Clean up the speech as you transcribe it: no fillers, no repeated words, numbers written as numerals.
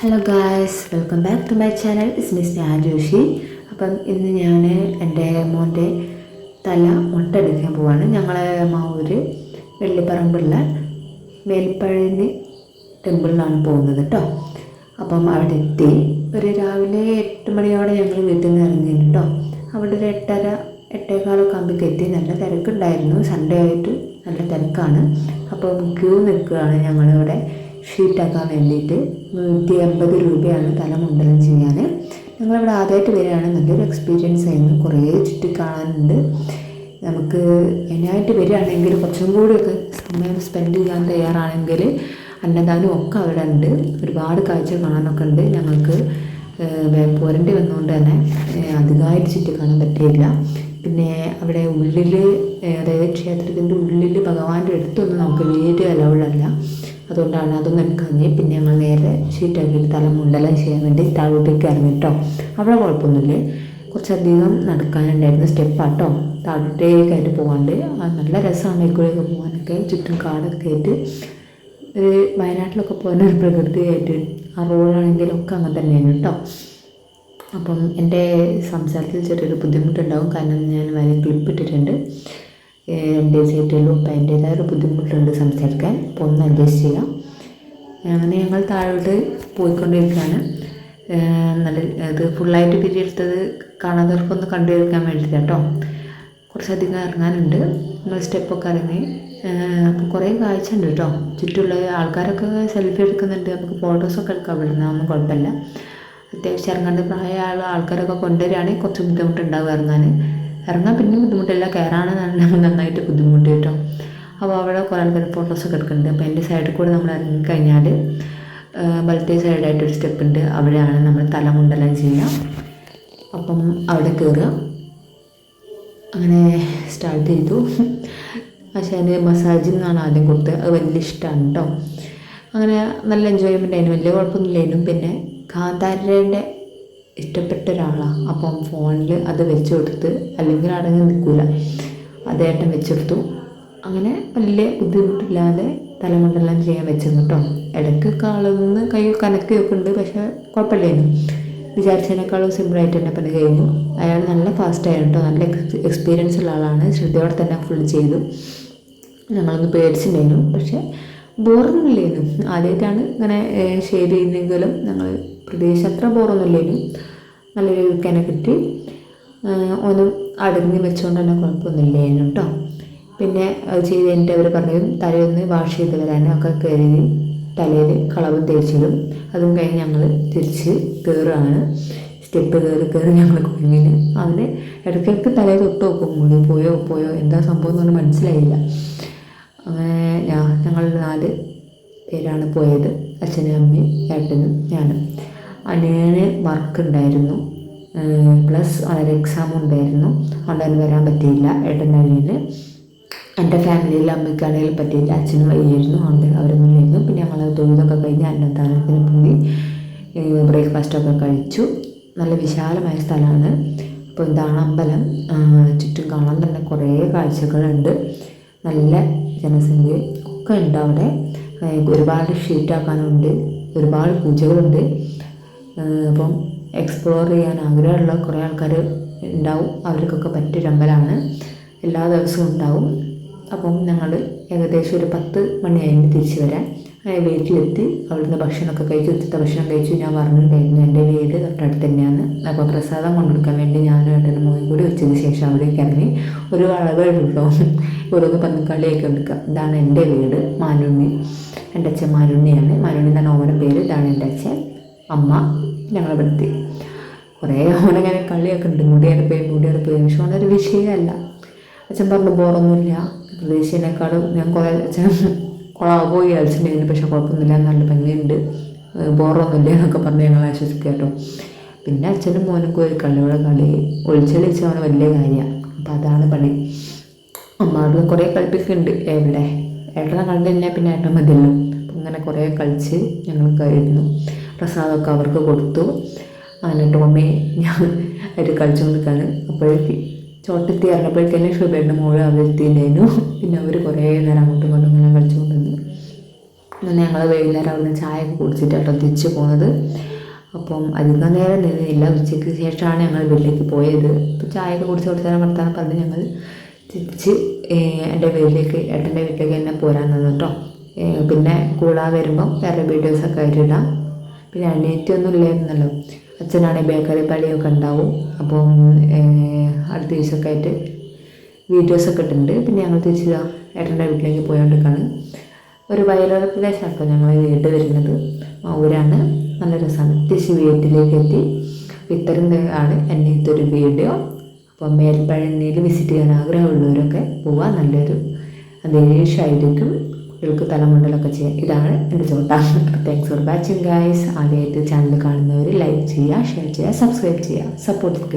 Hello guys, welcome back to my channel. It's miss Sneha Joshi. അപ്പം ഇന്ന് ഞാൻ എൻ്റെ മോൻ്റെ തല മുട്ടടിക്കാൻ പോവാണ്. ഞങ്ങളെ മാവൂര് വെള്ളിപ്പറമ്പുള്ള മേൽപ്പഴനി ടെമ്പിളിലാണ് പോകുന്നത് കേട്ടോ. അപ്പം അവിടെ എത്തി ഒരു രാവിലെ 8 മണിയോടെ ഞങ്ങൾ വീട്ടിൽ നിന്ന് ഇറങ്ങി കേട്ടോ. അവിടെ ഒരു 8:15 ആകുമ്പോഴേക്ക് എത്തി. നല്ല തിരക്കുണ്ടായിരുന്നു, സൺഡേ ആയിട്ട് നല്ല തിരക്കാണ്. അപ്പം ക്യൂ നിൽക്കുകയാണ് ഞങ്ങളിവിടെ ഷീറ്റാക്കാൻ വേണ്ടിയിട്ട്. 180 രൂപയാണ് തല മുണ്ടനം ചെയ്യാൻ. ഞങ്ങളിവിടെ ആദ്യമായിട്ട് വരികയാണ്. നല്ലൊരു എക്സ്പീരിയൻസ് ആയിരുന്നു. കുറേ ചുറ്റി കാണാനുണ്ട്. നമുക്ക് അതിനായിട്ട് വരികയാണെങ്കിൽ കുറച്ചും കൂടിയൊക്കെ സമയം സ്പെൻഡ് ചെയ്യാൻ തയ്യാറാണെങ്കിൽ അന്നദാനം ഒക്കെ അവിടെ ഉണ്ട്. ഒരുപാട് കാഴ്ച കാണാനൊക്കെ ഉണ്ട്. ഞങ്ങൾക്ക് പോരേണ്ടി വന്നുകൊണ്ട് തന്നെ അധികമായിട്ട് ചുറ്റി കാണാൻ പറ്റിയില്ല. പിന്നെ അവിടെ ഉള്ളിൽ, അതായത് ക്ഷേത്രത്തിൻ്റെ ഉള്ളിൽ ഭഗവാന്റെ അടുത്തൊന്നും നമുക്ക് വീഡിയോ അലൗഡല്ല. അതുകൊണ്ടാണ് അതൊന്നും എടുക്കാഞ്ഞ്. പിന്നെ ഞങ്ങൾ നേരെ ഷീറ്റാക്കിയിട്ട് തല മുണ്ടനം ചെയ്യാൻ വേണ്ടി താഴോട്ടേക്ക് ഇറങ്ങി കേട്ടോ. അവിടെ കുഴപ്പമൊന്നുമില്ല, കുറച്ചധികം നടക്കാനുണ്ടായിരുന്നു. സ്റ്റെപ്പാട്ടോ, താഴോട്ടേക്കായിട്ട് പോകാണ്ട്. നല്ല രസമാണ് ബൈക്കിലൊക്കെ പോകാനൊക്കെ. ചുറ്റും കാടൊക്കെ ആയിട്ട് വയനാട്ടിലൊക്കെ പോകുന്ന ഒരു പ്രകൃതിയായിട്ട്. ആ റോഡാണെങ്കിലൊക്കെ അങ്ങനെ തന്നെയാണ് കേട്ടോ. അപ്പം എൻ്റെ സംസാരത്തിൽ ചെറിയൊരു ബുദ്ധിമുട്ടുണ്ടാവും, കാരണം ഞാൻ വരെ ക്ലിപ്പ് ഇട്ടിട്ടുണ്ട്. എൻ്റെ സൈറ്റിലും അപ്പം എൻ്റേതായ ഒരു ബുദ്ധിമുട്ടുണ്ട് സംസാരിക്കാൻ. അപ്പോൾ ഒന്ന് അഡ്ജസ്റ്റ് ചെയ്യാം. അങ്ങനെ ഞങ്ങൾ താഴോട്ട് പോയിക്കൊണ്ടിരിക്കുകയാണ്. നല്ല ഇത് ഫുള്ളായിട്ട് പിരിയെടുത്തത് കാണാത്തവർക്കൊന്ന് കണ്ടുപിടിക്കാൻ വേണ്ടിയിട്ട് കേട്ടോ. കുറച്ചധികം ഇറങ്ങാനുണ്ട്. ഞങ്ങൾ സ്റ്റെപ്പൊക്കെ ഇറങ്ങി. അപ്പം കുറേ കാഴ്ച ഉണ്ട് കേട്ടോ. ചുറ്റുമുള്ള ആൾക്കാരൊക്കെ സെൽഫി എടുക്കുന്നുണ്ട്. നമുക്ക് ഫോട്ടോസൊക്കെ എടുക്കാൻ പറ്റുന്ന ഒന്നും കുഴപ്പമില്ല. അത്യാവശ്യം ഇറങ്ങാണ്ട് പ്രായമുള്ള ആൾക്കാരൊക്കെ കൊണ്ടുവരികയാണെങ്കിൽ കുറച്ച് ബുദ്ധിമുട്ടുണ്ടാവും ഇറങ്ങാൻ പിന്നെ ബുദ്ധിമുട്ടില്ല. കയറാണെന്നാണ് നന്നായിട്ട് ബുദ്ധിമുട്ട് കേട്ടോ. അപ്പോൾ അവിടെ കുറേ ആൾക്കാർ ഫോട്ടോസൊക്കെ എടുക്കുന്നുണ്ട്. അപ്പോൾ എൻ്റെ സൈഡിൽ കൂടെ നമ്മൾ ഇറങ്ങിക്കഴിഞ്ഞാൽ വലത്തേ സൈഡായിട്ടൊരു സ്റ്റെപ്പ് ഉണ്ട്. അവിടെയാണ് നമ്മൾ തല മുണ്ടനം ചെയ്യുക. അപ്പം അവിടെ കയറുക. അങ്ങനെ സ്റ്റാർട്ട് ചെയ്തു. പക്ഷേ അതിന് മസാജിങ് ആണ് ആദ്യം കൊടുത്തത്. അത് വലിയ ഇഷ്ടമാണ് കേട്ടോ. അങ്ങനെ നല്ല എൻജോയ്മെൻ്റ് ആയിരുന്നു. വലിയ കുഴപ്പമൊന്നുമില്ലായിരുന്നു. പിന്നെ കാന്താരേൻ്റെ ഇഷ്ടപ്പെട്ട ഒരാളാണ്. അപ്പം ഫോണിൽ അത് വെച്ച് കൊടുത്ത്, അല്ലെങ്കിൽ അടങ്ങി നിൽക്കില്ല, അതേട്ടൻ വെച്ചെടുത്തു. അങ്ങനെ വലിയ ബുദ്ധിമുട്ടില്ലാതെ തലമുണ്ടെല്ലാം ചെയ്യാൻ വെച്ചിരുന്നു കേട്ടോ. ഇടയ്ക്ക് കാളൊന്ന് കൈ കനക്കുകയൊക്കെ ഉണ്ട്, പക്ഷേ കുഴപ്പമില്ലായിരുന്നു. വിചാരിച്ചതിനേക്കാളും സിമ്പിളായിട്ട് തന്നെ പണി കഴിഞ്ഞു. അയാൾ നല്ല ഫാസ്റ്റായിരുന്നു കേട്ടോ. നല്ല എക്സ്പീരിയൻസ് ഉള്ള ആളാണ്. ശ്രദ്ധയോടെ തന്നെ ഫുൾ ചെയ്തു. ഞങ്ങളൊന്ന് പേടിച്ചിട്ടുണ്ടായിരുന്നു, പക്ഷേ ബോറൊന്നുമില്ലായിരുന്നു. ആദ്യമായിട്ടാണ് ഇങ്ങനെ ഷെയ്ഡ് ചെയ്യുന്നെങ്കിലും ഞങ്ങൾ പ്രദേശം അത്ര ബോറൊന്നുമില്ലായിരുന്നു. നല്ല രീതിക്ക് കിട്ടി. ഒന്നും അടങ്ങി വെച്ചുകൊണ്ട് തന്നെ കുഴപ്പമൊന്നുമില്ലായിരുന്നു കേട്ടോ. പിന്നെ അത് ചെയ്ത് കഴിഞ്ഞിട്ട് അവർ പറഞ്ഞു തലയൊന്ന് വാഷ് ചെയ്ത് വരാനും ഒക്കെ കയറി തലയിൽ കളവും തേച്ചിടും. അതും കഴിഞ്ഞ് ഞങ്ങൾ തിരിച്ച് കയറുകയാണ്. സ്റ്റെപ്പ് കയറി ഞങ്ങൾ കുഞ്ഞിന് അവന് ഇടയ്ക്കിടയ്ക്ക് തലയിൽ തൊട്ട് നോക്കും. മുടി പോയോ എന്താ സംഭവം എന്ന് പറഞ്ഞാൽ മനസ്സിലായില്ല. അങ്ങനെ ഞങ്ങൾ 4 പേരാണ് പോയത്. അച്ഛനും അമ്മയും ഏട്ടനും ഞാനും. അനിയന് വർക്ക് ഉണ്ടായിരുന്നു, പ്ലസ് അവരുടെ എക്സാമും ഉണ്ടായിരുന്നു. അതുകൊണ്ട് അതിന് വരാൻ പറ്റിയില്ല. ഏട്ടൻ്റെ അനിയന്. എൻ്റെ ഫാമിലിയിൽ അമ്മയ്ക്കാണെങ്കിലും പറ്റിയില്ല. അച്ഛനും വയ്യായിരുന്നു, അതുകൊണ്ട് അവരൊന്നും ഇല്ലായിരുന്നു. പിന്നെ ഞങ്ങൾ തൊഴിലൊക്കെ കഴിഞ്ഞ് അന്നദാനത്തിന് പോയി ബ്രേക്ക്ഫാസ്റ്റൊക്കെ കഴിച്ചു. നല്ല വിശാലമായ സ്ഥലമാണ്. അപ്പോൾ ഇതാണ് അമ്പലം. ചുറ്റും കാണാൻ തന്നെ കുറേ കാഴ്ചകളുണ്ട്. നല്ല ജനസംഖ്യ ഒക്കെ ഉണ്ട് അവിടെ. ഒരുപാട് ഷീറ്റാക്കാനുണ്ട്, ഒരുപാട് പൂജകളുണ്ട്. അപ്പം എക്സ്പ്ലോർ ചെയ്യാൻ ആഗ്രഹമുള്ള കുറേ ആൾക്കാർ ഉണ്ടാവും. അവർക്കൊക്കെ പറ്റിയൊരു അമ്പലമാണ്. എല്ലാ ദിവസവും ഉണ്ടാവും. അപ്പം ഞങ്ങൾ ഏകദേശം ഒരു 10 മണിയായിരുന്നു തിരിച്ച് വരാൻ. വീട്ടിലെത്തി. അവിടുന്ന് ഭക്ഷണമൊക്കെ കഴിച്ചു. ഉച്ചത്തെ ഭക്ഷണം കഴിച്ചു. ഞാൻ പറഞ്ഞിട്ടുണ്ടായിരുന്നു എൻ്റെ വീട് തൊട്ടടുത്ത് തന്നെയാണ്. അപ്പോൾ പ്രസാദം കൊണ്ടെടുക്കാൻ വേണ്ടി ഞാനും ഏട്ടനും മോനും കൂടി ഉച്ചയ്ക്ക് ശേഷം അവിടേക്ക് ഇറങ്ങി. ഒരു വളവേടുണ്ടോ, ഓരോന്ന് പന്നിക്കളിയൊക്കെ എടുക്കുക. ഇതാണ് എൻ്റെ വീട്. മാനുണ്ണി, എൻ്റെ അച്ഛൻ മാനുണ്ണിയാണ്. മാനുണ്ണി എന്നാണ് ഓരോ പേര്. ഇതാണ് എൻ്റെ അച്ഛൻ, അമ്മ. ഞങ്ങളെടുത്തി കുറേ ഓനങ്ങനെ കളിയൊക്കെ ഉണ്ട്. മുടിയുടെ പോയി. പക്ഷെ ഓനൊരു വിഷയമല്ല. അച്ഛൻ പറഞ്ഞു ബോറൊന്നുമില്ല, പ്രതീക്ഷേനേക്കാളും ഞാൻ കുറേ അച്ഛൻ പോയി കളിച്ചിട്ടുണ്ടായിരുന്നു. പക്ഷെ കുഴപ്പമൊന്നുമില്ല, നല്ല ഭംഗിയുണ്ട്, ബോറൊന്നുമില്ല എന്നൊക്കെ പറഞ്ഞ് ഞങ്ങൾ ആശ്വസിക്കുക കേട്ടോ. പിന്നെ അച്ഛനും മോനൊക്കെ ഒരു കളി ഒളിച്ചൊളിച്ച് അവന് വലിയ കാര്യമാണ്. അപ്പം അതാണ് പണി. അമ്മാട് കുറേ കളിപ്പിക്കുന്നുണ്ട്. എവിടെ ഏട്ടനെ കണ്ടു കഴിഞ്ഞാൽ പിന്നെ ഏട്ടൻ മതിയല്ലോ. അപ്പം ഇങ്ങനെ കുറേ കളിച്ച് ഞങ്ങൾ കഴിഞ്ഞു. പ്രസാദമൊക്കെ അവർക്ക് കൊടുത്തു. അങ്ങനെ ടോമി ഞാൻ അവർ കളിച്ചുകൊണ്ട് നിൽക്കുകയാണ്. അപ്പോഴേക്ക് ചോട്ടെത്തി ഇറങ്ങപ്പോഴേക്കന്നെ ഷുബേറിൻ്റെ മോള് അവരെത്തിയിട്ടുണ്ടായിരുന്നു. പിന്നെ അവർ കുറേ നേരം അങ്ങോട്ടും ഇങ്ങോട്ടും ഇങ്ങനെ കളിച്ചുകൊണ്ടിരുന്നു. അങ്ങനെ ഞങ്ങൾ വൈകുന്നേരം അവിടുന്ന് ചായ ഒക്കെ കുടിച്ചിട്ടാട്ടോ തിരിച്ച് പോകുന്നത്. അപ്പം അധികം നേരം നിന്നില്ല. ഉച്ചയ്ക്ക് ശേഷമാണ് ഞങ്ങൾ വീട്ടിലേക്ക് പോയത്. അപ്പോൾ ചായ ഒക്കെ കുടിച്ച് കുറച്ച് നേരം വർത്താനം പറഞ്ഞ് ഞങ്ങൾ തിരിച്ച് എൻ്റെ വീട്ടിലേക്ക്, ഏട്ടൻ്റെ വീട്ടിലേക്ക് തന്നെ പോരാൻ നിന്നു കേട്ടോ. പിന്നെ കൂടാതെ വരുമ്പം വേറെ വീഡിയോസൊക്കെ ആയിട്ട് ഇടാം. പിന്നെ അനിയത്തിയൊന്നും ഇല്ലായിരുന്നല്ലോ. അച്ഛനാണെങ്കിൽ ബേക്കറി പണിയൊക്കെ ഉണ്ടാവും. അപ്പം അടുത്ത ദിവസമൊക്കെ ആയിട്ട് വീഡിയോസൊക്കെ ഇട്ടിട്ടുണ്ട്. പിന്നെ ഞങ്ങൾ തിരിച്ച് ഏട്ടൻ്റെ വീട്ടിലേക്ക് പോയോണ്ടിരിക്കുകയാണ്. ഒരു വയലോര പ്രദേശമാണ് കേട്ടോ ഞങ്ങൾ വീട് വരുന്നത്. ഊരാണ്. നല്ല രസമാണ്. തിരിച്ച് വീട്ടിലേക്ക് എത്തി. ഇത്തരം ആണ് എൻ്റെ ഇതൊരു വീഡിയോ. അപ്പം മേൽപ്പഴനിയിൽ വിസിറ്റ് ചെയ്യാൻ ആഗ്രഹമുള്ളവരൊക്കെ പോവാൻ നല്ലൊരു അന്തരീക്ഷമായിരിക്കും. കുട്ടികൾക്ക് തലമുണ്ടലൊക്കെ ചെയ്യാം. ഇതാണ് എൻ്റെ ചോട്ടാ. Thanks for watching guys. ആദ്യമായിട്ട് ചാനൽ കാണുന്നവർ ലൈക്ക് ചെയ്യുക, ഷെയർ ചെയ്യുക, സബ്സ്ക്രൈബ് ചെയ്യുക, സപ്പോർട്ട് ചെയ്യുക.